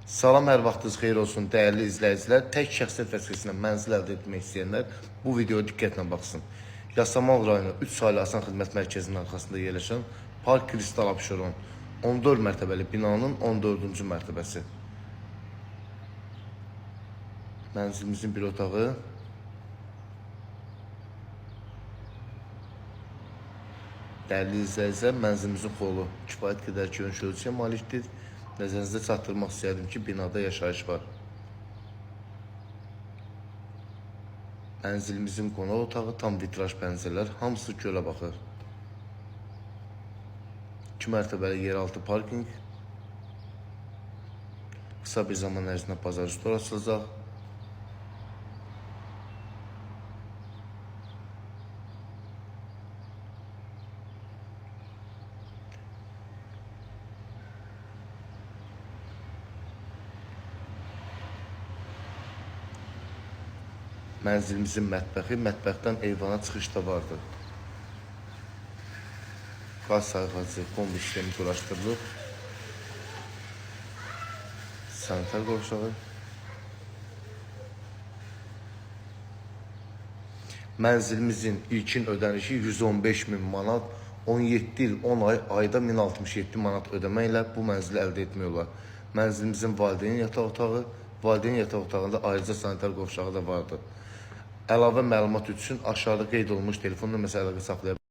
Salam, hər vaxtınız xeyir olsun dəyərli izləyicilər. Tək şəxsiyyət vəsiqəsilə mənzil əldə etmək istəyənlər bu videoya diqqətlə baxsın. Yasamal rayonu 3 saylı Asan Xidmət Mərkəzinin arxasında yerləşən Park Kristal Abşeron 14 mərtəbəli binanın 14-cü mərtəbəsi. Mənzilimizin bir otağı. Dəyərli izləyicilər, mənzilimizin xolu kifayət qədər geniş ölçüyə malikdir. Nəzərinizdə çatdırmaq istəyirdim ki, binada yaşayış var. Mənzilimizin qonaq otağı, tam vitraj pəncərələr, hamısı gölə baxır. 2 mərtəbəli yeraltı parkinq. Qısa bir zaman ərzində bazar üstü açılacaq. Mənzilimizin mətbəxi, mətbəxdən eyvana çıxış da vardır. Qaz sayğacı, kombi sistemi quraşdırılıb. Sanitar qovşağı. Mənzilimizin ilkin ödənişi 115.000 manat, 17 il 10 ay, ayda 1067 manat ödəməklə bu mənzili əldə etmək olar. Mənzilimizin valideyn yataq otağı, valideyn yataq otağında ayrıca sanitar qovşağı da vardır. Əlavə məlumat üçün aşağıda qeyd olunmuş telefon nömrəsi əlaqə saxlaya bilərsiniz.